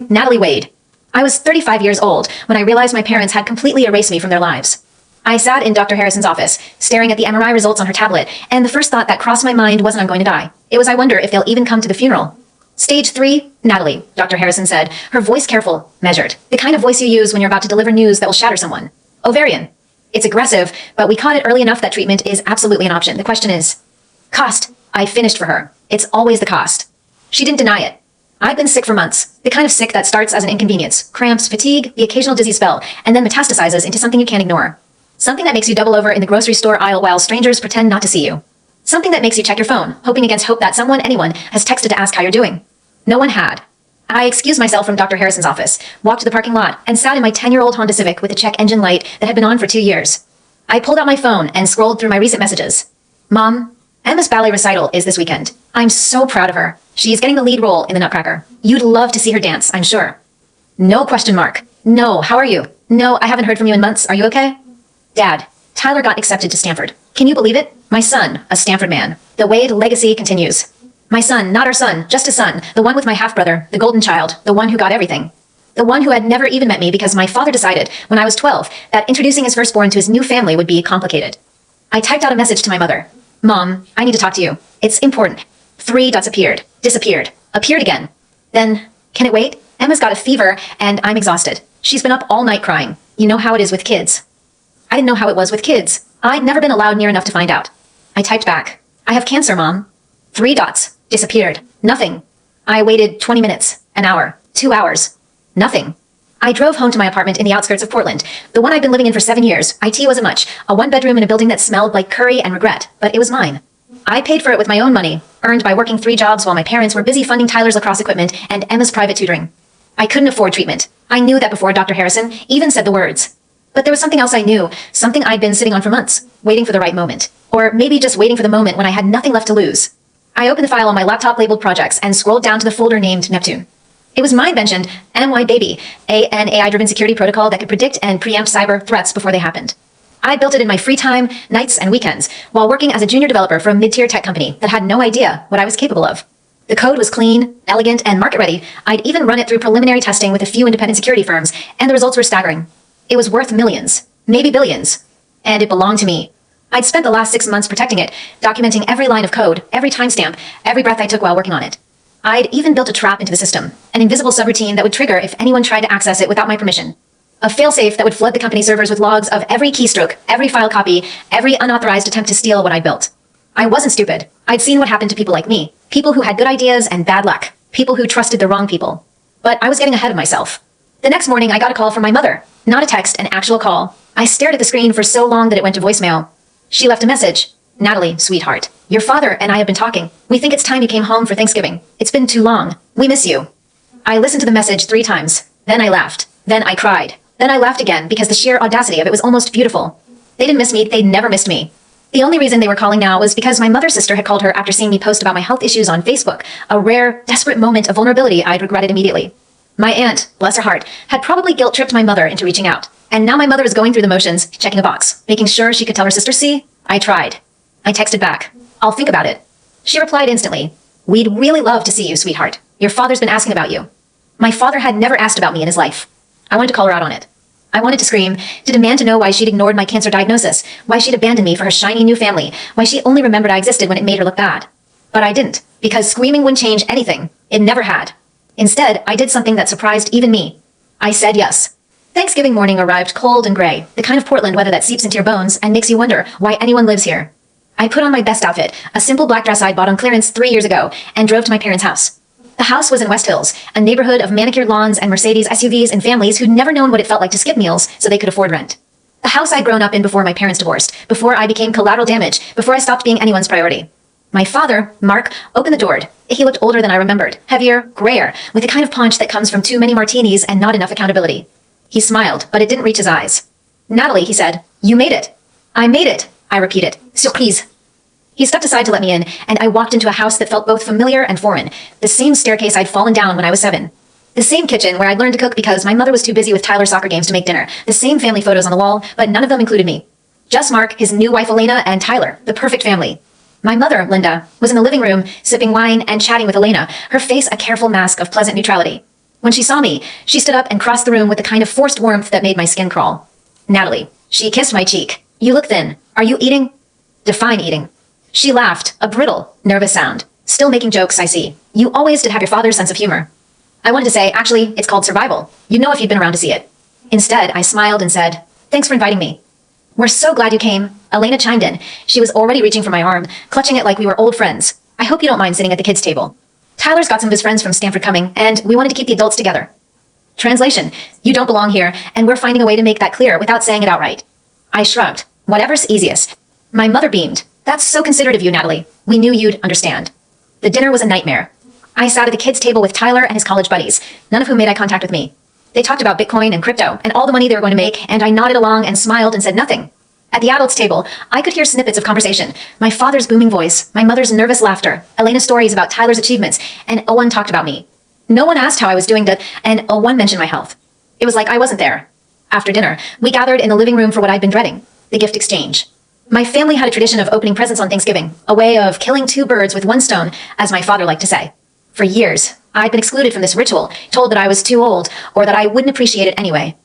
Natalie Wade. I was 35 years old when I realized my parents had completely erased me from their lives. I sat in Dr. Harrison's office, staring at the MRI results on her tablet, and the first thought that crossed my mind wasn't I'm going to die. It was I wonder if they'll even come to the funeral. Stage 3, Natalie, Dr. Harrison said, her voice careful, measured. The kind of voice you use when you're about to deliver news that will shatter someone. Ovarian. It's aggressive, but we caught it early enough that treatment is absolutely an option. The question is, cost. I finished for her. It's always the cost. She didn't deny it. I've been sick for months. The kind of sick that starts as an inconvenience, cramps, fatigue, the occasional dizzy spell, and then metastasizes into something you can't ignore. Something that makes you double over in the grocery store aisle while strangers pretend not to see you. Something that makes you check your phone, hoping against hope that anyone, has texted to ask how you're doing. No one had. I excused myself from Dr. Harrison's office, walked to the parking lot, and sat in my 10-year-old Honda Civic with the check engine light that had been on for 2 years. I pulled out my phone and scrolled through my recent messages. Mom, Emma's ballet recital is this weekend. I'm so proud of her. She's getting the lead role in the Nutcracker. You'd love to see her dance, I'm sure. No question mark. No, how are you? No, I haven't heard from you in months. Are you okay? Dad, Tyler got accepted to Stanford. Can you believe it? My son, a Stanford man. The Wade legacy continues. My son, not our son, just a son. The one with my half-brother, the golden child, the one who got everything. The one who had never even met me because my father decided, when I was 12, that introducing his firstborn to his new family would be complicated. I typed out a message to my mother. Mom, I need to talk to you. It's important. 3 dots appeared, disappeared, appeared again. Then, can it wait? Emma's got a fever, and I'm exhausted. She's been up all night crying. You know how it is with kids. I didn't know how it was with kids. I'd never been allowed near enough to find out. I typed back. I have cancer, Mom. 3 dots. Disappeared. Nothing. I waited 20 minutes, an hour, 2 hours. Nothing. I drove home to my apartment in the outskirts of Portland, the one I'd been living in for 7 years. IT wasn't much, a 1-bedroom in a building that smelled like curry and regret, but it was mine. I paid for it with my own money, earned by working 3 jobs while my parents were busy funding Tyler's lacrosse equipment and Emma's private tutoring. I couldn't afford treatment. I knew that before Dr. Harrison even said the words. But there was something else I knew, something I'd been sitting on for months, waiting for the right moment. Or maybe just waiting for the moment when I had nothing left to lose. I opened the file on my laptop labeled projects and scrolled down to the folder named Neptune. It was my invention, NY Baby, an AI-driven security protocol that could predict and preempt cyber threats before they happened. I built it in my free time, nights and weekends, while working as a junior developer for a mid-tier tech company that had no idea what I was capable of. The code was clean, elegant, and market-ready. I'd even run it through preliminary testing with a few independent security firms, and the results were staggering. It was worth millions, maybe billions, and it belonged to me. I'd spent the last 6 months protecting it, documenting every line of code, every timestamp, every breath I took while working on it. I'd even built a trap into the system, an invisible subroutine that would trigger if anyone tried to access it without my permission. A failsafe that would flood the company servers with logs of every keystroke, every file copy, every unauthorized attempt to steal what I built. I wasn't stupid. I'd seen what happened to people like me, people who had good ideas and bad luck, people who trusted the wrong people. But I was getting ahead of myself. The next morning, I got a call from my mother. Not a text, an actual call. I stared at the screen for so long that it went to voicemail. She left a message. Natalie, sweetheart. Your father and I have been talking. We think it's time you came home for Thanksgiving. It's been too long. We miss you. I listened to the message 3 times. Then I laughed. Then I cried. Then I laughed again because the sheer audacity of it was almost beautiful. They didn't miss me. They'd never missed me. The only reason they were calling now was because my mother's sister had called her after seeing me post about my health issues on Facebook, a rare, desperate moment of vulnerability I'd regretted immediately. My aunt, bless her heart, had probably guilt-tripped my mother into reaching out. And now my mother was going through the motions, checking a box, making sure she could tell her sister, see? I tried. I texted back. I'll think about it. She replied instantly. We'd really love to see you, sweetheart. Your father's been asking about you. My father had never asked about me in his life. I wanted to call her out on it. I wanted to scream, to demand to know why she'd ignored my cancer diagnosis, why she'd abandoned me for her shiny new family, why she only remembered I existed when it made her look bad. But I didn't, because screaming wouldn't change anything. It never had. Instead, I did something that surprised even me. I said yes. Thanksgiving morning arrived cold and gray, the kind of Portland weather that seeps into your bones and makes you wonder why anyone lives here. I put on my best outfit, a simple black dress I'd bought on clearance 3 years ago, and drove to my parents' house. The house was in West Hills, a neighborhood of manicured lawns and Mercedes SUVs and families who'd never known what it felt like to skip meals so they could afford rent. The house I'd grown up in before my parents divorced, before I became collateral damage, before I stopped being anyone's priority. My father, Mark, opened the door. He looked older than I remembered, heavier, grayer, with the kind of paunch that comes from too many martinis and not enough accountability. He smiled, but it didn't reach his eyes. Natalie, he said, you made it. I made it, I repeated. Surprise. He stepped aside to let me in, and I walked into a house that felt both familiar and foreign, the same staircase I'd fallen down when I was 7. The same kitchen where I'd learned to cook because my mother was too busy with Tyler's soccer games to make dinner. The same family photos on the wall, but none of them included me. Just Mark, his new wife Elena, and Tyler, the perfect family. My mother, Linda, was in the living room, sipping wine and chatting with Elena, her face a careful mask of pleasant neutrality. When she saw me, she stood up and crossed the room with the kind of forced warmth that made my skin crawl. Natalie. She kissed my cheek. You look thin. Are you eating? Define eating. She laughed, a brittle, nervous sound. Still making jokes, I see. You always did have your father's sense of humor. I wanted to say, actually, it's called survival. You'd know if you'd been around to see it. Instead, I smiled and said, thanks for inviting me. We're so glad you came. Elena chimed in. She was already reaching for my arm, clutching it like we were old friends. I hope you don't mind sitting at the kids' table. Tyler's got some of his friends from Stanford coming, and we wanted to keep the adults together. Translation. You don't belong here, and we're finding a way to make that clear without saying it outright. I shrugged. Whatever's easiest. My mother beamed. That's so considerate of you, Natalie. We knew you'd understand. The dinner was a nightmare. I sat at the kids' table with Tyler and his college buddies, none of whom made eye contact with me. They talked about Bitcoin and crypto and all the money they were going to make, and I nodded along and smiled and said nothing. At the adults' table, I could hear snippets of conversation, my father's booming voice, my mother's nervous laughter, Elena's stories about Tyler's achievements, and Owen talked about me. No one asked how I was doing, and Owen mentioned my health. It was like I wasn't there. After dinner, we gathered in the living room for what I'd been dreading, the gift exchange. My family had a tradition of opening presents on Thanksgiving, a way of killing two birds with one stone, as my father liked to say. For years, I'd been excluded from this ritual, told that I was too old, or that I wouldn't appreciate it anyway.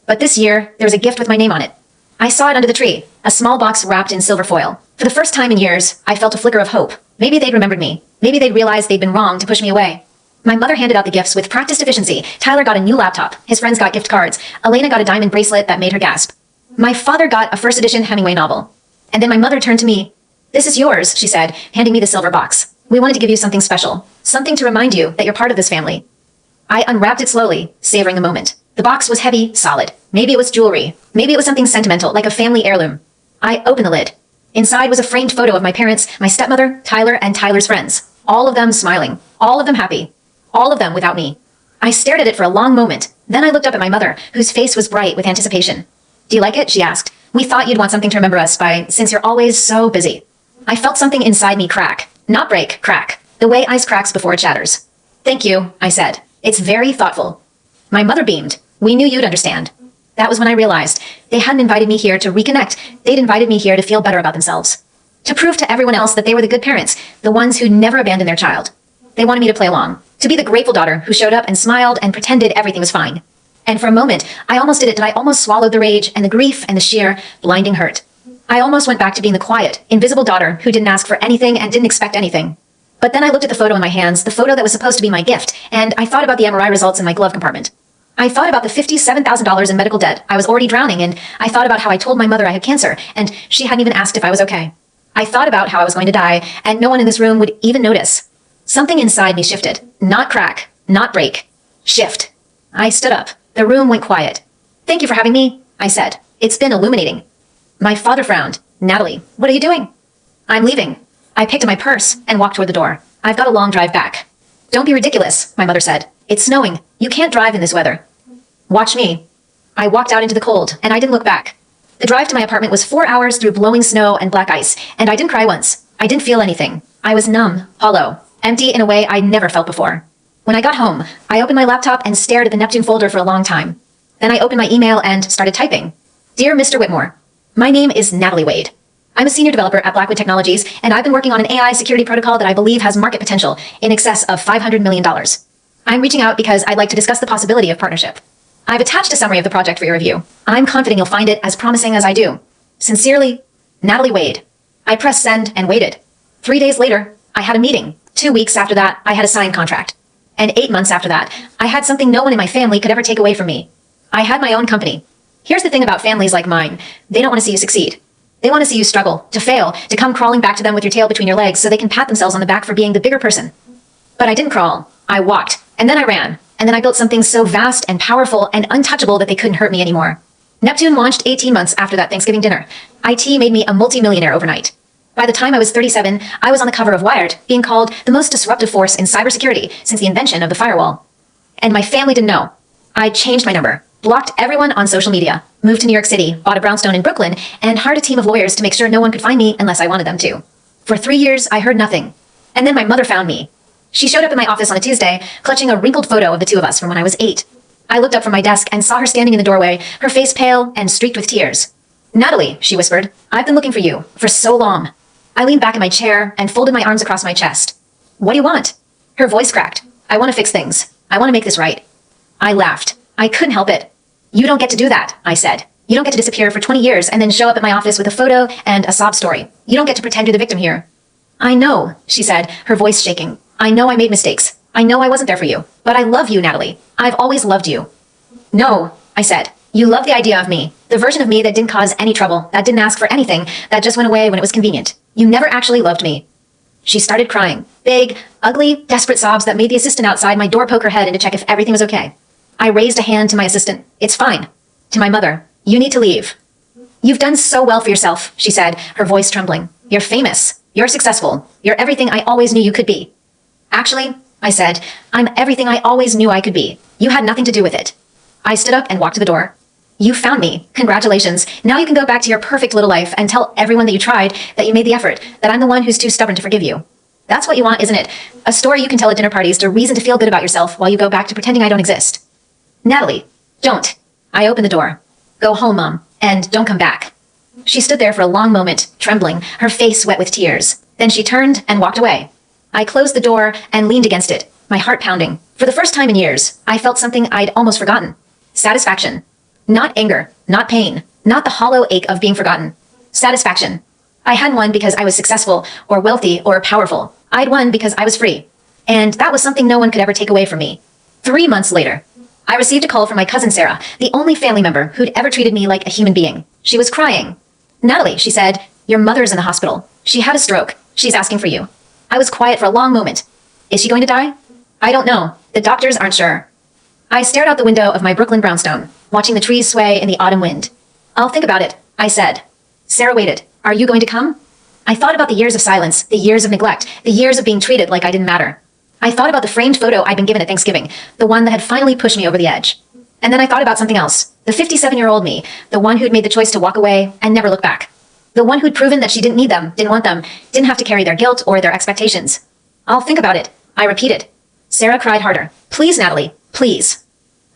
But this year, there was a gift with my name on it. I saw it under the tree, a small box wrapped in silver foil. For the first time in years, I felt a flicker of hope. Maybe they'd remembered me. Maybe they'd realized they'd been wrong to push me away. My mother handed out the gifts with practiced efficiency. Tyler got a new laptop. His friends got gift cards. Elena got a diamond bracelet that made her gasp. My father got a first edition Hemingway novel. And then my mother turned to me. This is yours, she said, handing me the silver box. We wanted to give you something special. Something to remind you that you're part of this family. I unwrapped it slowly, savoring the moment. The box was heavy, solid. Maybe it was jewelry. Maybe it was something sentimental, like a family heirloom. I opened the lid. Inside was a framed photo of my parents, my stepmother, Tyler, and Tyler's friends. All of them smiling. All of them happy. All of them without me. I stared at it for a long moment. Then I looked up at my mother, whose face was bright with anticipation. Do you like it? She asked. We thought you'd want something to remember us by, since you're always so busy. I felt something inside me crack. Not break, crack. The way ice cracks before it shatters. Thank you, I said. It's very thoughtful. My mother beamed. We knew you'd understand. That was when I realized they hadn't invited me here to reconnect. They'd invited me here to feel better about themselves. To prove to everyone else that they were the good parents, the ones who never abandoned their child. They wanted me to play along. To be the grateful daughter who showed up and smiled and pretended everything was fine. And for a moment, I almost did it. I almost swallowed the rage and the grief and the sheer, blinding hurt. I almost went back to being the quiet, invisible daughter who didn't ask for anything and didn't expect anything. But then I looked at the photo in my hands, the photo that was supposed to be my gift, and I thought about the MRI results in my glove compartment. I thought about the $57,000 in medical debt. I was already drowning, and I thought about how I told my mother I had cancer, and she hadn't even asked if I was okay. I thought about how I was going to die, and no one in this room would even notice. Something inside me shifted. Not crack, not break. Shift. I stood up. The room went quiet. Thank you for having me, I said. It's been illuminating. My father frowned. Natalie, what are you doing? I'm leaving. I picked up my purse and walked toward the door. I've got a long drive back. Don't be ridiculous, my mother said. It's snowing. You can't drive in this weather. Watch me. I walked out into the cold, and I didn't look back. The drive to my apartment was 4 hours through blowing snow and black ice, and I didn't cry once. I didn't feel anything. I was numb, hollow, empty in a way I'd never felt before. When I got home, I opened my laptop and stared at the Neptune folder for a long time. Then I opened my email and started typing. Dear Mr. Whitmore, my name is Natalie Wade. I'm a senior developer at Blackwood Technologies, and I've been working on an AI security protocol that I believe has market potential in excess of $500 million. I'm reaching out because I'd like to discuss the possibility of partnership. I've attached a summary of the project for your review. I'm confident you'll find it as promising as I do. Sincerely, Natalie Wade. I pressed send and waited. 3 days later, I had a meeting. 2 weeks after that, I had a signed contract. And 8 months after that, I had something no one in my family could ever take away from me. I had my own company. Here's the thing about families like mine. They don't want to see you succeed. They want to see you struggle, to fail, to come crawling back to them with your tail between your legs so they can pat themselves on the back for being the bigger person. But I didn't crawl. I walked. And then I ran. And then I built something so vast and powerful and untouchable that they couldn't hurt me anymore. Neptune launched 18 months after that Thanksgiving dinner. IT made me a multimillionaire overnight. By the time I was 37, I was on the cover of Wired, being called the most disruptive force in cybersecurity since the invention of the firewall. And my family didn't know. I changed my number, blocked everyone on social media, moved to New York City, bought a brownstone in Brooklyn, and hired a team of lawyers to make sure no one could find me unless I wanted them to. For 3 years, I heard nothing. And then my mother found me. She showed up in my office on a Tuesday, clutching a wrinkled photo of the two of us from when I was 8. I looked up from my desk and saw her standing in the doorway, her face pale and streaked with tears. Natalie, she whispered, I've been looking for you for so long. I leaned back in my chair and folded my arms across my chest. What do you want? Her voice cracked. I want to fix things. I want to make this right. I laughed. I couldn't help it. You don't get to do that, I said. You don't get to disappear for 20 years and then show up at my office with a photo and a sob story. You don't get to pretend you're the victim here. I know, she said, her voice shaking. I know I made mistakes. I know I wasn't there for you. But I love you, Natalie. I've always loved you. No, I said. You love the idea of me. The version of me that didn't cause any trouble, that didn't ask for anything, that just went away when it was convenient. You never actually loved me. She started crying. Big, ugly, desperate sobs that made the assistant outside my door poke her head in to check if everything was okay. I raised a hand to my assistant. It's fine. To my mother. You need to leave. You've done so well for yourself, she said, her voice trembling. You're famous. You're successful. You're everything I always knew you could be. Actually, I said, I'm everything I always knew I could be. You had nothing to do with it. I stood up and walked to the door. You found me. Congratulations. Now you can go back to your perfect little life and tell everyone that you tried, that you made the effort, that I'm the one who's too stubborn to forgive you. That's what you want, isn't it? A story you can tell at dinner parties to reason to feel good about yourself while you go back to pretending I don't exist. Natalie, don't. I opened the door. Go home, Mom, and don't come back. She stood there for a long moment, trembling, her face wet with tears. Then she turned and walked away. I closed the door and leaned against it, my heart pounding. For the first time in years, I felt something I'd almost forgotten. Satisfaction. Not anger, not pain, not the hollow ache of being forgotten. Satisfaction. I hadn't won because I was successful or wealthy or powerful. I'd won because I was free. And that was something no one could ever take away from me. 3 months later, I received a call from my cousin Sarah, the only family member who'd ever treated me like a human being. She was crying. Natalie, she said, your mother's in the hospital. She had a stroke. She's asking for you. I was quiet for a long moment. Is she going to die? I don't know. The doctors aren't sure. I stared out the window of my Brooklyn brownstone, watching the trees sway in the autumn wind. I'll think about it, I said. Sarah waited. Are you going to come? I thought about the years of silence, the years of neglect, the years of being treated like I didn't matter. I thought about the framed photo I'd been given at Thanksgiving, the one that had finally pushed me over the edge. And then I thought about something else, the 57-year-old me, the one who'd made the choice to walk away and never look back. The one who'd proven that she didn't need them, didn't want them, didn't have to carry their guilt or their expectations. I'll think about it, I repeated. Sarah cried harder. Please, Natalie, please.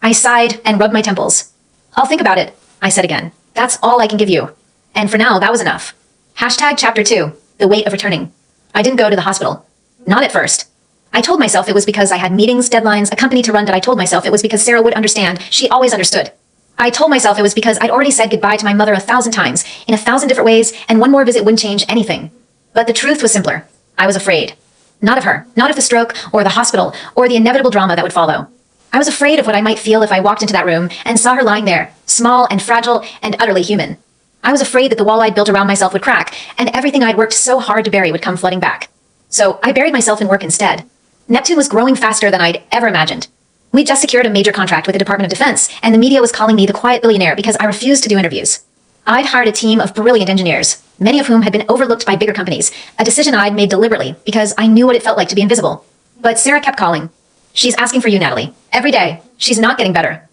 I sighed and rubbed my temples. I'll think about it, I said again. That's all I can give you. And for now, that was enough. Chapter 2, the weight of returning. I didn't go to the hospital. Not at first. I told myself it was because I had meetings, deadlines, a company to run that I told myself it was because Sarah would understand. She always understood. I told myself it was because I'd already said goodbye to my mother 1,000 times, in 1,000 different ways, and one more visit wouldn't change anything. But the truth was simpler. I was afraid. Not of her, not of the stroke, or the hospital, or the inevitable drama that would follow. I was afraid of what I might feel if I walked into that room and saw her lying there, small and fragile and utterly human. I was afraid that the wall I'd built around myself would crack, and everything I'd worked so hard to bury would come flooding back. So I buried myself in work instead. Neptune was growing faster than I'd ever imagined. We'd just secured a major contract with the Department of Defense, and the media was calling me the quiet billionaire because I refused to do interviews. I'd hired a team of brilliant engineers, many of whom had been overlooked by bigger companies, a decision I'd made deliberately because I knew what it felt like to be invisible. But Sarah kept calling. She's asking for you, Natalie. Every day. She's not getting better.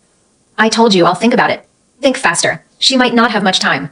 I told you I'll think about it. Think faster. She might not have much time.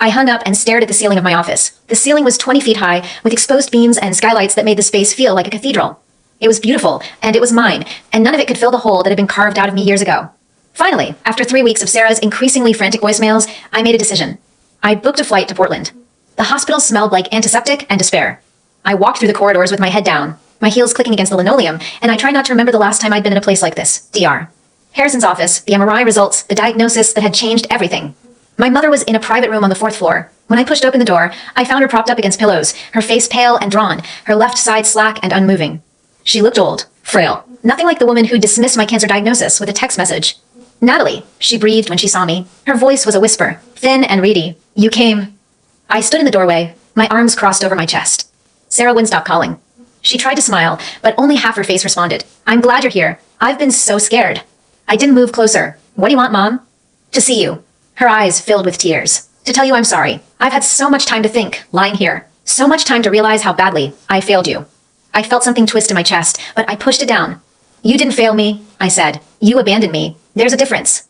I hung up and stared at the ceiling of my office. The ceiling was 20 feet high, with exposed beams and skylights that made the space feel like a cathedral. It was beautiful, and it was mine, and none of it could fill the hole that had been carved out of me years ago. Finally, after 3 weeks of Sarah's increasingly frantic voicemails, I made a decision. I booked a flight to Portland. The hospital smelled like antiseptic and despair. I walked through the corridors with my head down, my heels clicking against the linoleum, and I tried not to remember the last time I'd been in a place like this, DR. Harrison's office, the MRI results, the diagnosis that had changed everything. My mother was in a private room on the 4th floor. When I pushed open the door, I found her propped up against pillows, her face pale and drawn, her left side slack and unmoving. She looked old, frail, nothing like the woman who dismissed my cancer diagnosis with a text message. Natalie, she breathed when she saw me. Her voice was a whisper, thin and reedy. You came. I stood in the doorway, my arms crossed over my chest. Sarah wouldn't stop calling. She tried to smile, but only half her face responded. I'm glad you're here. I've been so scared. I didn't move closer. What do you want, Mom? To see you. Her eyes filled with tears. To tell you I'm sorry. I've had so much time to think, lying here. So much time to realize how badly I failed you. I felt something twist in my chest, but I pushed it down. You didn't fail me, I said. You abandoned me. There's a difference.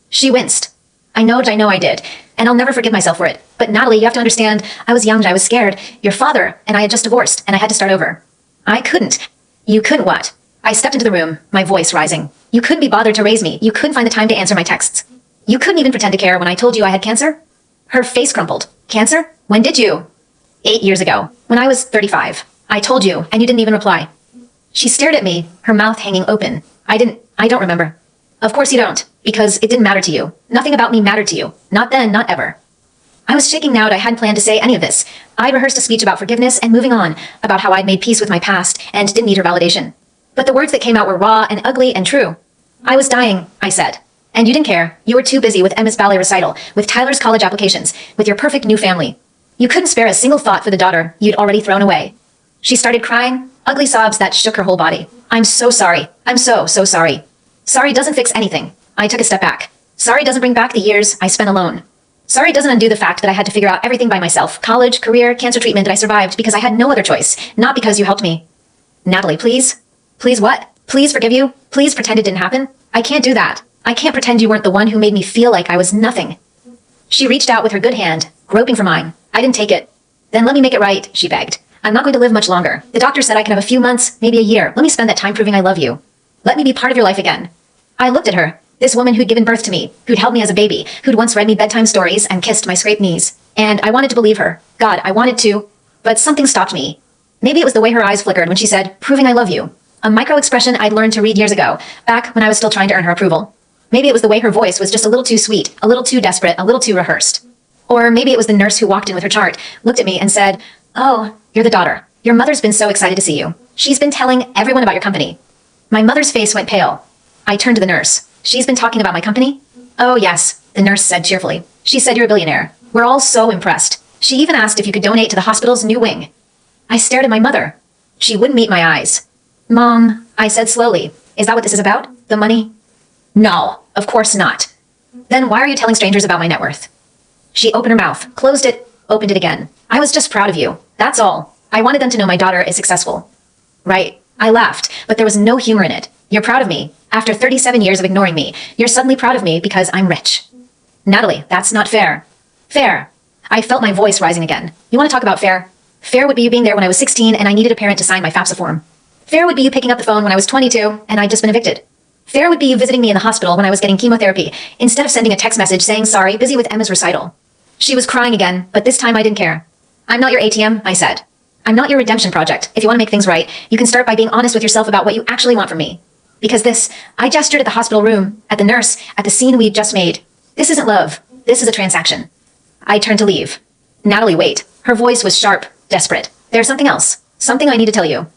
She winced. I know I did, and I'll never forgive myself for it. But Natalie, you have to understand, I was young, I was scared. Your father and I had just divorced, and I had to start over. I couldn't. You couldn't what? I stepped into the room, my voice rising. You couldn't be bothered to raise me. You couldn't find the time to answer my texts. You couldn't even pretend to care when I told you I had cancer? Her face crumpled. Cancer? When did you? 8 years ago, when I was 35. I told you, and you didn't even reply. She stared at me, her mouth hanging open. I don't remember. Of course you don't, because it didn't matter to you. Nothing about me mattered to you. Not then, not ever. I was shaking now that I hadn't planned to say any of this. I'd rehearsed a speech about forgiveness and moving on, about how I'd made peace with my past and didn't need her validation. But the words that came out were raw and ugly and true. I was dying, I said. And you didn't care. You were too busy with Emma's ballet recital, with Tyler's college applications, with your perfect new family. You couldn't spare a single thought for the daughter you'd already thrown away. She started crying, ugly sobs that shook her whole body. I'm so sorry. I'm so sorry. Sorry doesn't fix anything. I took a step back. Sorry doesn't bring back the years I spent alone. Sorry doesn't undo the fact that I had to figure out everything by myself. College, career, cancer treatment, that I survived because I had no other choice. Not because you helped me. Natalie, please? Please what? Please forgive you? Please pretend it didn't happen? I can't do that. I can't pretend you weren't the one who made me feel like I was nothing. She reached out with her good hand, groping for mine. I didn't take it. Then let me make it right, she begged. I'm not going to live much longer. The doctor said I can have a few months, maybe a year. Let me spend that time proving I love you. Let me be part of your life again. I looked at her. This woman who'd given birth to me, who'd held me as a baby, who'd once read me bedtime stories and kissed my scraped knees. And I wanted to believe her. God, I wanted to. But something stopped me. Maybe it was the way her eyes flickered when she said, proving I love you. A micro-expression I'd learned to read years ago, back when I was still trying to earn her approval. Maybe it was the way her voice was just a little too sweet, a little too desperate, a little too rehearsed. Or maybe it was the nurse who walked in with her chart, looked at me and said, oh, you're the daughter. Your mother's been so excited to see you. She's been telling everyone about your company. My mother's face went pale. I turned to the nurse. She's been talking about my company? Oh, yes, the nurse said cheerfully. She said you're a billionaire. We're all so impressed. She even asked if you could donate to the hospital's new wing. I stared at my mother. She wouldn't meet my eyes. Mom, I said slowly, is that what this is about? The money? No, of course not. Then why are you telling strangers about my net worth? She opened her mouth, closed it, opened it again. I was just proud of you. That's all. I wanted them to know my daughter is successful. Right. I laughed, but there was no humor in it. You're proud of me. After 37 years of ignoring me, you're suddenly proud of me because I'm rich. Natalie, that's not fair. Fair. I felt my voice rising again. You want to talk about fair? Fair would be you being there when I was 16 and I needed a parent to sign my FAFSA form. Fair would be you picking up the phone when I was 22 and I'd just been evicted. Fair would be you visiting me in the hospital when I was getting chemotherapy, instead of sending a text message saying sorry, busy with Emma's recital. She was crying again, but this time I didn't care. I'm not your ATM, I said. I'm not your redemption project. If you want to make things right, you can start by being honest with yourself about what you actually want from me. Because this, I gestured at the hospital room, at the nurse, at the scene we'd just made. This isn't love. This is a transaction. I turned to leave. Natalie, wait. Her voice was sharp, desperate. There's something else. Something I need to tell you.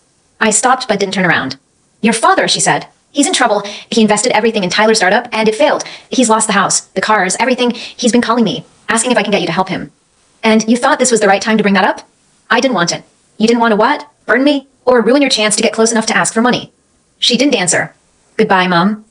I stopped but didn't turn around. Your father, she said. He's in trouble. He invested everything in Tyler's startup, and it failed. He's lost the house, the cars, everything. He's been calling me, asking if I can get you to help him. And you thought this was the right time to bring that up? I didn't want it. You didn't want to what? Burn me? Or ruin your chance to get close enough to ask for money? She didn't answer. Goodbye, Mom.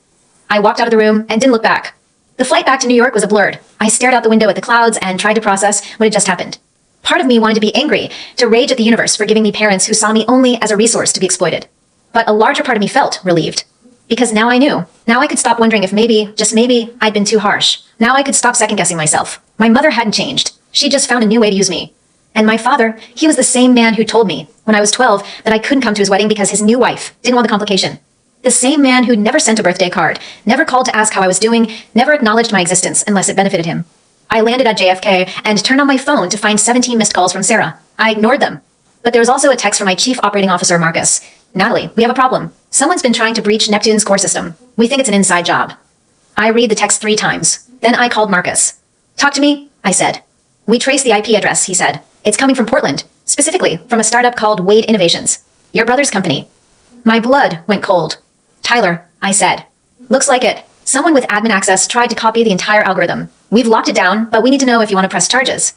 I walked out of the room and didn't look back. The flight back to New York was a blur. I stared out the window at the clouds and tried to process what had just happened. Part of me wanted to be angry, to rage at the universe for giving me parents who saw me only as a resource to be exploited. But a larger part of me felt relieved. Because now I knew. Now I could stop wondering if maybe, just maybe, I'd been too harsh. Now I could stop second-guessing myself. My mother hadn't changed. She just found a new way to use me. And my father, he was the same man who told me, when I was 12, that I couldn't come to his wedding because his new wife didn't want the complication. The same man who'd never sent a birthday card, never called to ask how I was doing, never acknowledged my existence unless it benefited him. I landed at JFK and turned on my phone to find 17 missed calls from Sarah. I ignored them. But there was also a text from my chief operating officer, Marcus. Natalie, we have a problem. Someone's been trying to breach Neptune's core system. We think it's an inside job. I read the text 3 times. Then I called Marcus. Talk to me, I said. We traced the IP address, he said. It's coming from Portland, specifically from a startup called Wade Innovations, your brother's company. My blood went cold. Tyler, I said. Looks like it. Someone with admin access tried to copy the entire algorithm. We've locked it down, but we need to know if you want to press charges.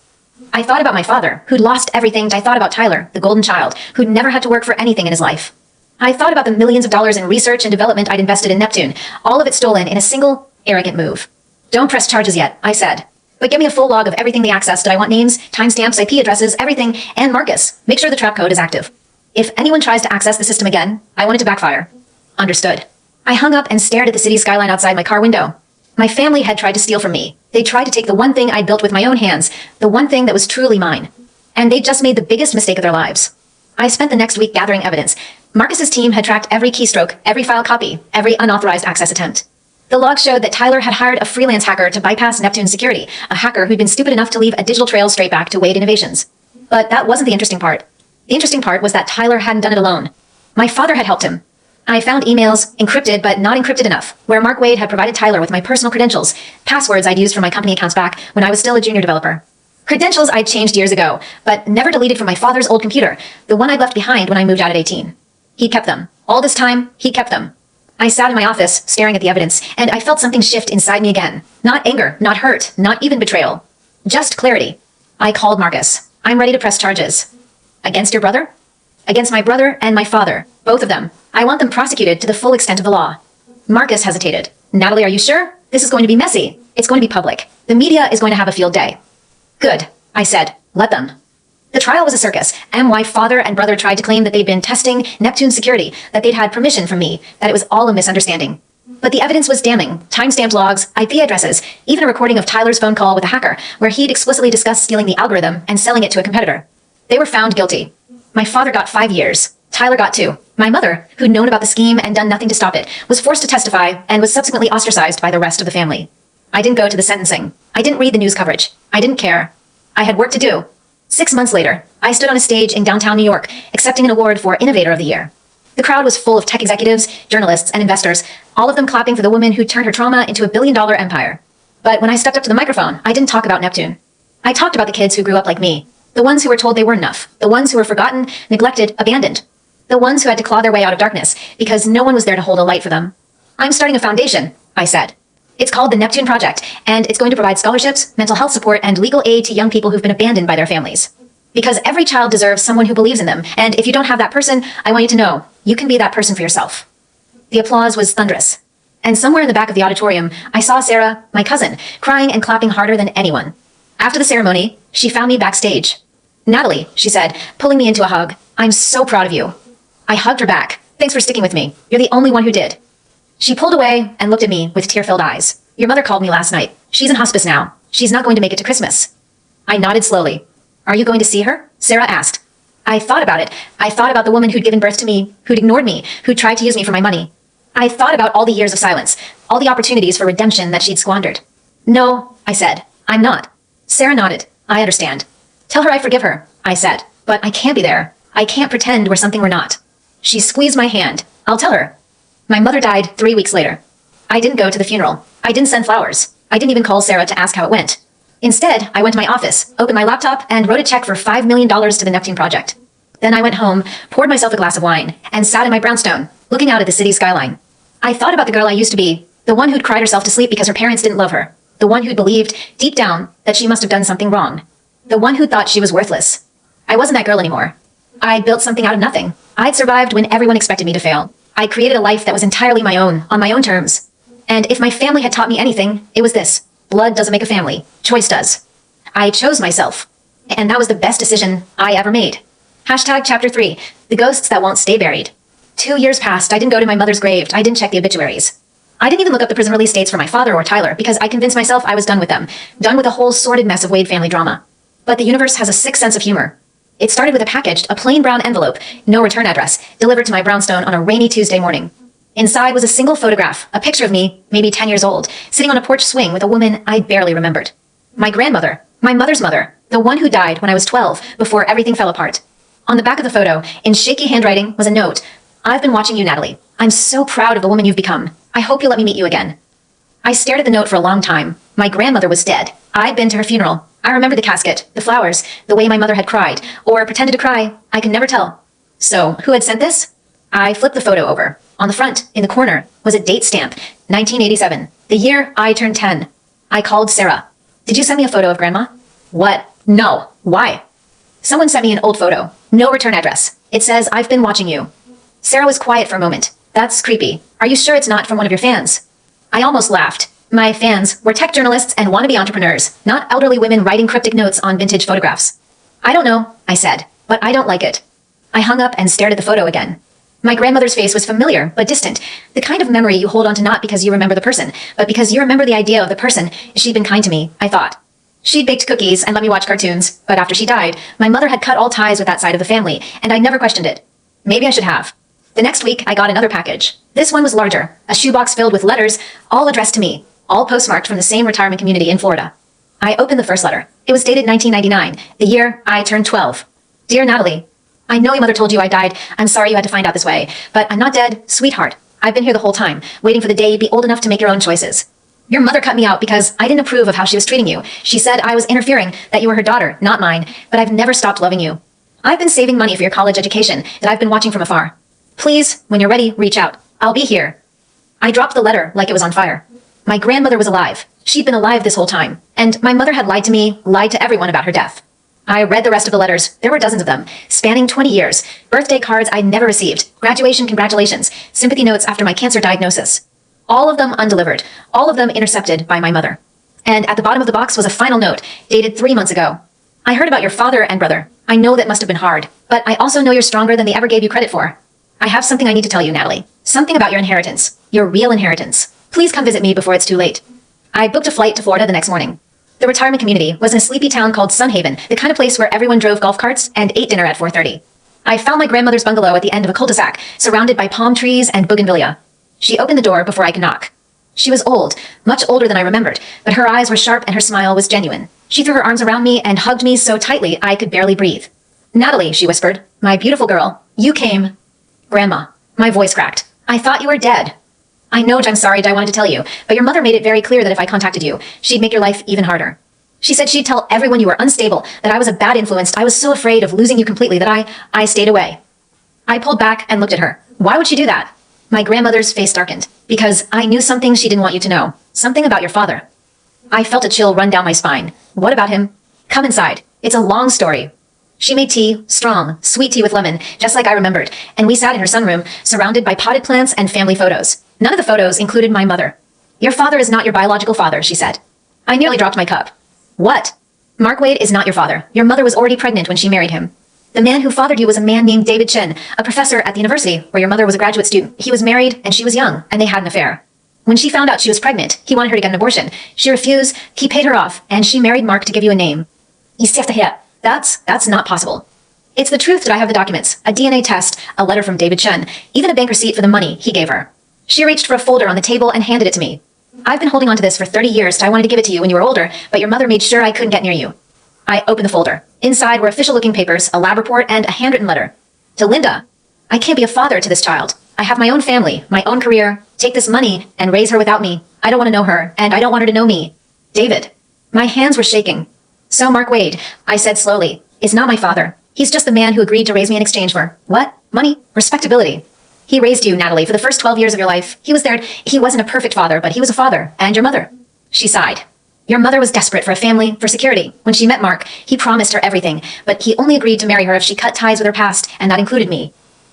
I thought about my father, who'd lost everything. I thought about Tyler, the golden child, who'd never had to work for anything in his life. I thought about the millions of dollars in research and development I'd invested in Neptune, all of it stolen in a single, arrogant move. Don't press charges yet, I said. But give me a full log of everything they accessed. I want names, timestamps, IP addresses, everything, and Marcus. Make sure the trap code is active. If anyone tries to access the system again, I want it to backfire. Understood. I hung up and stared at the city skyline outside my car window. My family had tried to steal from me. They tried to take the one thing I'd built with my own hands, the one thing that was truly mine. And they'd just made the biggest mistake of their lives. I spent the next week gathering evidence. Marcus's team had tracked every keystroke, every file copy, every unauthorized access attempt. The logs showed that Tyler had hired a freelance hacker to bypass Neptune's security, a hacker who'd been stupid enough to leave a digital trail straight back to Wade Innovations. But that wasn't the interesting part. The interesting part was that Tyler hadn't done it alone. My father had helped him. I found emails, encrypted but not encrypted enough, where Mark Wade had provided Tyler with my personal credentials, passwords I'd used for my company accounts back when I was still a junior developer. Credentials I'd changed years ago, but never deleted from my father's old computer, the one I'd left behind when I moved out at 18. He kept them. All this time, he kept them. I sat in my office, staring at the evidence, and I felt something shift inside me again. Not anger, not hurt, not even betrayal. Just clarity. I called Marcus. I'm ready to press charges. Against your brother? Against my brother and my father. Both of them. I want them prosecuted to the full extent of the law. Marcus hesitated. Natalie, are you sure? This is going to be messy. It's going to be public. The media is going to have a field day. Good, I said. Let them. The trial was a circus. My father and brother tried to claim that they'd been testing Neptune's security, that they'd had permission from me, that it was all a misunderstanding. But the evidence was damning. Time-stamped logs, IP addresses, even a recording of Tyler's phone call with a hacker, where he'd explicitly discussed stealing the algorithm and selling it to a competitor. They were found guilty. My father got 5 years. Tyler got 2. My mother, who'd known about the scheme and done nothing to stop it, was forced to testify and was subsequently ostracized by the rest of the family. I didn't go to the sentencing. I didn't read the news coverage. I didn't care. I had work to do. 6 months later, I stood on a stage in downtown New York, accepting an award for Innovator of the Year. The crowd was full of tech executives, journalists, and investors, all of them clapping for the woman who turned her trauma into a billion-dollar empire. But when I stepped up to the microphone, I didn't talk about Neptune. I talked about the kids who grew up like me, the ones who were told they weren't enough, the ones who were forgotten, neglected, abandoned, the ones who had to claw their way out of darkness because no one was there to hold a light for them. I'm starting a foundation, I said. It's called the Neptune Project, and it's going to provide scholarships, mental health support, and legal aid to young people who've been abandoned by their families. Because every child deserves someone who believes in them, and if you don't have that person, I want you to know, you can be that person for yourself. The applause was thunderous. And somewhere in the back of the auditorium, I saw Sarah, my cousin, crying and clapping harder than anyone. After the ceremony, she found me backstage. Natalie, she said, pulling me into a hug, I'm so proud of you. I hugged her back. Thanks for sticking with me. You're the only one who did. She pulled away and looked at me with tear-filled eyes. Your mother called me last night. She's in hospice now. She's not going to make it to Christmas. I nodded slowly. Are you going to see her? Sarah asked. I thought about it. I thought about the woman who'd given birth to me, who'd ignored me, who'd tried to use me for my money. I thought about all the years of silence, all the opportunities for redemption that she'd squandered. No, I said. I'm not. Sarah nodded. I understand. Tell her I forgive her, I said. But I can't be there. I can't pretend we're something we're not. She squeezed my hand. I'll tell her. My mother died 3 weeks later. I didn't go to the funeral. I didn't send flowers. I didn't even call Sarah to ask how it went. Instead, I went to my office, opened my laptop, and wrote a check for $5 million to the Neptune Project. Then I went home, poured myself a glass of wine, and sat in my brownstone, looking out at the city skyline. I thought about the girl I used to be, the one who'd cried herself to sleep because her parents didn't love her, the one who'd believed, deep down, that she must have done something wrong, the one who thought she was worthless. I wasn't that girl anymore. I'd built something out of nothing. I'd survived when everyone expected me to fail. I created a life that was entirely my own, on my own terms. And if my family had taught me anything, it was this. Blood doesn't make a family. Choice does. I chose myself. And that was the best decision I ever made. Hashtag chapter 3, the ghosts that won't stay buried. 2 years passed. I didn't go to my mother's grave. I didn't check the obituaries. I didn't even look up the prison release dates for my father or Tyler because I convinced myself I was done with them. Done with the whole sordid mess of Wade family drama. But the universe has a sick sense of humor. It started with a plain brown envelope, no return address, delivered to my brownstone on a rainy Tuesday morning. Inside was a single photograph, a picture of me, maybe 10 years old, sitting on a porch swing with a woman I barely remembered. My grandmother, my mother's mother, the one who died when I was 12, before everything fell apart. On the back of the photo, in shaky handwriting, was a note. I've been watching you, Natalie. I'm so proud of the woman you've become. I hope you'll let me meet you again. I stared at the note for a long time. My grandmother was dead. I'd been to her funeral. I remembered the casket, the flowers, the way my mother had cried, or pretended to cry. I can never tell. So, who had sent this? I flipped the photo over. On the front, in the corner, was a date stamp, 1987, the year I turned 10. I called Sarah. Did you send me a photo of Grandma? What? No. Why? Someone sent me an old photo. No return address. It says, I've been watching you. Sarah was quiet for a moment. That's creepy. Are you sure it's not from one of your fans? I almost laughed. My fans were tech journalists and wannabe entrepreneurs, not elderly women writing cryptic notes on vintage photographs. I don't know, I said, but I don't like it. I hung up and stared at the photo again. My grandmother's face was familiar, but distant. The kind of memory you hold on to not because you remember the person, but because you remember the idea of the person. She'd been kind to me, I thought. She'd baked cookies and let me watch cartoons, but after she died, my mother had cut all ties with that side of the family, and I never questioned it. Maybe I should have. The next week, I got another package. This one was larger, a shoebox filled with letters, all addressed to me, all postmarked from the same retirement community in Florida. I opened the first letter. It was dated 1999, the year I turned 12. Dear Natalie, I know your mother told you I died. I'm sorry you had to find out this way. But I'm not dead, sweetheart. I've been here the whole time, waiting for the day you'd be old enough to make your own choices. Your mother cut me out because I didn't approve of how she was treating you. She said I was interfering, that you were her daughter, not mine, but I've never stopped loving you. I've been saving money for your college education that I've been watching from afar. Please, when you're ready, reach out. I'll be here. I dropped the letter like it was on fire. My grandmother was alive. She'd been alive this whole time. And my mother had lied to me, lied to everyone about her death. I read the rest of the letters. There were dozens of them, spanning 20 years. Birthday cards I'd never received. Graduation congratulations. Sympathy notes after my cancer diagnosis. All of them undelivered. All of them intercepted by my mother. And at the bottom of the box was a final note, dated 3 months ago. I heard about your father and brother. I know that must have been hard. But I also know you're stronger than they ever gave you credit for. I have something I need to tell you, Natalie. Something about your inheritance. Your real inheritance. Please come visit me before it's too late. I booked a flight to Florida the next morning. The retirement community was in a sleepy town called Sun Haven, the kind of place where everyone drove golf carts and ate dinner at 4:30. I found my grandmother's bungalow at the end of a cul-de-sac, surrounded by palm trees and bougainvillea. She opened the door before I could knock. She was old, much older than I remembered, but her eyes were sharp and her smile was genuine. She threw her arms around me and hugged me so tightly I could barely breathe. Natalie, she whispered, my beautiful girl, you came. Grandma, my voice cracked. I thought you were dead. I know I'm sorry I wanted to tell you, but your mother made it very clear that if I contacted you, she'd make your life even harder. She said she'd tell everyone you were unstable, that I was a bad influence. I was so afraid of losing you completely that I stayed away. I pulled back and looked at her. Why would she do that? My grandmother's face darkened, because I knew something she didn't want you to know. Something about your father. I felt a chill run down my spine. What about him? Come inside. It's a long story. She made tea, strong, sweet tea with lemon, just like I remembered, and we sat in her sunroom, surrounded by potted plants and family photos. None of the photos included my mother. Your father is not your biological father, she said. I nearly dropped my cup. What? Mark Wade is not your father. Your mother was already pregnant when she married him. The man who fathered you was a man named David Chen, a professor at the university where your mother was a graduate student. He was married and she was young, and they had an affair. When she found out she was pregnant, he wanted her to get an abortion. She refused, he paid her off, and she married Mark to give you a name. That's not possible. It's the truth that I have the documents, a DNA test, a letter from David Chen, even a bank receipt for the money he gave her. She reached for a folder on the table and handed it to me. I've been holding on to this for 30 years, so I wanted to give it to you when you were older, but your mother made sure I couldn't get near you. I opened the folder. Inside were official-looking papers, a lab report, and a handwritten letter. To Linda. I can't be a father to this child. I have my own family, my own career. Take this money and raise her without me. I don't want to know her, and I don't want her to know me. David. My hands were shaking. So Mark Wade, I said slowly, is not my father. He's just the man who agreed to raise me in exchange for, what? Money? Respectability. He raised you, Natalie, for the first 12 years of your life. He was there. He wasn't a perfect father, but he was a father. And your mother. She sighed. Your mother was desperate for a family, for security. When she met Mark, he promised her everything, but he only agreed to marry her if she cut ties with her past, and that included me.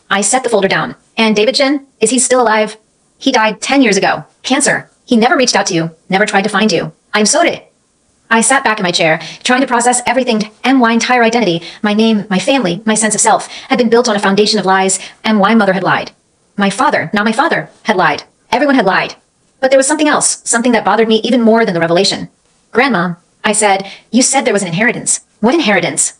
I set the folder down. And David Chen, is he still alive? He died 10 years ago. Cancer. He never reached out to you, never tried to find you. I'm sorry. I sat back in my chair, trying to process everything. My entire identity, my name, my family, my sense of self, had been built on a foundation of lies, and my mother had lied. My father, not my father, had lied. Everyone had lied. But there was something else, something that bothered me even more than the revelation. Grandma, I said, you said there was an inheritance. What inheritance?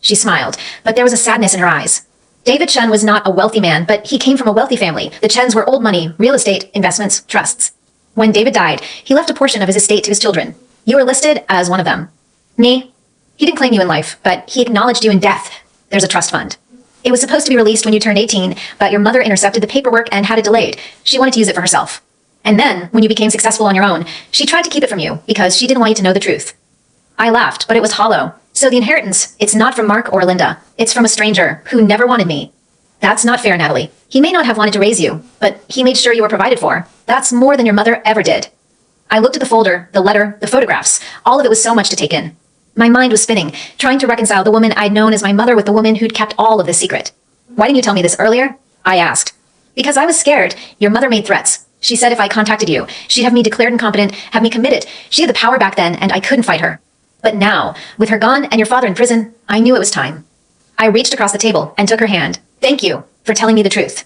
She smiled, but there was a sadness in her eyes. David Chen was not a wealthy man, but he came from a wealthy family. The Chens were old money, real estate, investments, trusts. When David died, he left a portion of his estate to his children. You were listed as one of them. Me? He didn't claim you in life, but he acknowledged you in death. There's a trust fund. It was supposed to be released when you turned 18, but your mother intercepted the paperwork and had it delayed. She wanted to use it for herself. And then, when you became successful on your own, she tried to keep it from you because she didn't want you to know the truth. I laughed, but it was hollow. So the inheritance, it's not from Mark or Linda. It's from a stranger who never wanted me. That's not fair, Natalie. He may not have wanted to raise you, but he made sure you were provided for. That's more than your mother ever did. I looked at the folder, the letter, the photographs. All of it was so much to take in. My mind was spinning, trying to reconcile the woman I'd known as my mother with the woman who'd kept all of this secret. Why didn't you tell me this earlier? I asked. Because I was scared. Your mother made threats. She said if I contacted you, she'd have me declared incompetent, have me committed. She had the power back then, and I couldn't fight her. But now, with her gone and your father in prison, I knew it was time. I reached across the table and took her hand. Thank you for telling me the truth.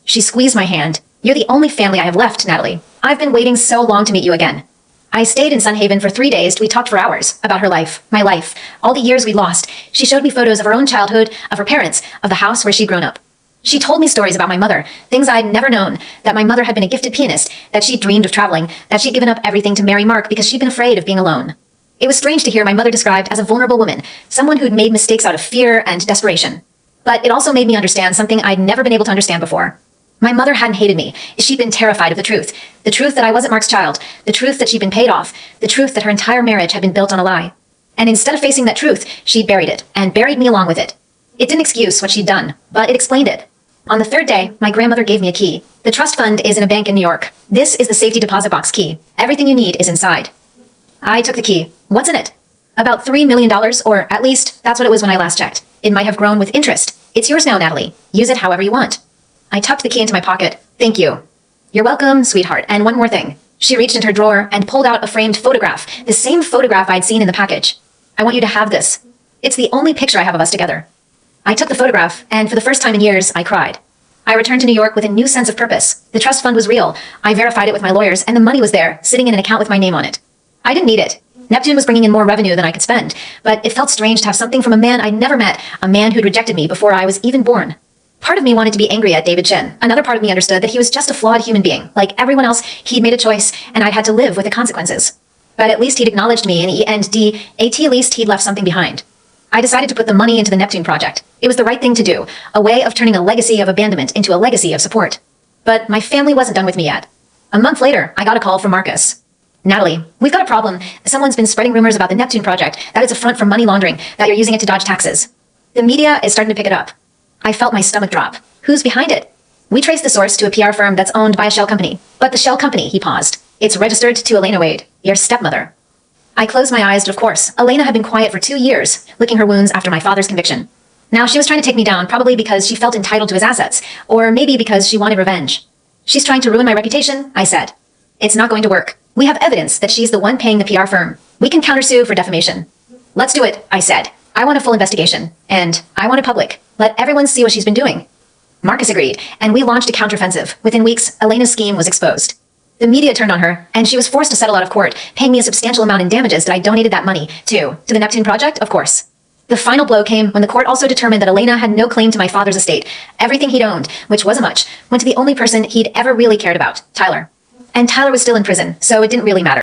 She squeezed my hand. You're the only family I have left, Natalie. I've been waiting so long to meet you again. I stayed in Sun Haven for 3 days. We talked for hours about her life, my life, all the years we'd lost. She showed me photos of her own childhood, of her parents, of the house where she'd grown up. She told me stories about my mother, things I'd never known, that my mother had been a gifted pianist, that she'd dreamed of traveling, that she'd given up everything to marry Mark because she'd been afraid of being alone. It was strange to hear my mother described as a vulnerable woman, someone who'd made mistakes out of fear and desperation. But it also made me understand something I'd never been able to understand before. My mother hadn't hated me. She'd been terrified of the truth. The truth that I wasn't Mark's child. The truth that she'd been paid off. The truth that her entire marriage had been built on a lie. And instead of facing that truth, she buried it, and buried me along with it. It didn't excuse what she'd done, but it explained it. On the third day, my grandmother gave me a key. The trust fund is in a bank in New York. This is the safety deposit box key. Everything you need is inside. I took the key. What's in it? About $3 million, or at least that's what it was when I last checked. It might have grown with interest. It's yours now, Natalie. Use it however you want. I tucked the key into my pocket. Thank you. You're welcome, sweetheart. And one more thing. She reached into her drawer and pulled out a framed photograph, the same photograph I'd seen in the package. I want you to have this. It's the only picture I have of us together. I took the photograph, and for the first time in years, I cried. I returned to New York with a new sense of purpose. The trust fund was real. I verified it with my lawyers, and the money was there, sitting in an account with my name on it. I didn't need it. Neptune was bringing in more revenue than I could spend, but it felt strange to have something from a man I'd never met, a man who'd rejected me before I was even born. Part of me wanted to be angry at David Chin. Another part of me understood that he was just a flawed human being. Like everyone else, he'd made a choice, and I'd had to live with the consequences. But at least he'd acknowledged me, and at least he'd left something behind. I decided to put the money into the Neptune project. It was the right thing to do, a way of turning a legacy of abandonment into a legacy of support. But my family wasn't done with me yet. A month later, I got a call from Marcus. Natalie, we've got a problem. Someone's been spreading rumors about the Neptune project, that it's a front for money laundering, that you're using it to dodge taxes. The media is starting to pick it up. I felt my stomach drop. Who's behind it? We traced the source to a PR firm that's owned by a shell company. But the shell company, he paused. It's registered to Elena Wade, your stepmother. I closed my eyes, of course. Elena had been quiet for 2 years, licking her wounds after my father's conviction. Now she was trying to take me down, probably because she felt entitled to his assets, or maybe because she wanted revenge. She's trying to ruin my reputation, I said. It's not going to work. We have evidence that she's the one paying the PR firm. We can countersue for defamation. Let's do it, I said. I want a full investigation, and I want it public. Let everyone see what she's been doing. Marcus agreed, and we launched a counteroffensive. Within weeks, Elena's scheme was exposed. The media turned on her, and she was forced to settle out of court, paying me a substantial amount in damages that I donated that money to the Neptune project, of course. The final blow came when the court also determined that Elena had no claim to my father's estate. Everything he'd owned, which wasn't much, went to the only person he'd ever really cared about, Tyler. And Tyler was still in prison, so it didn't really matter.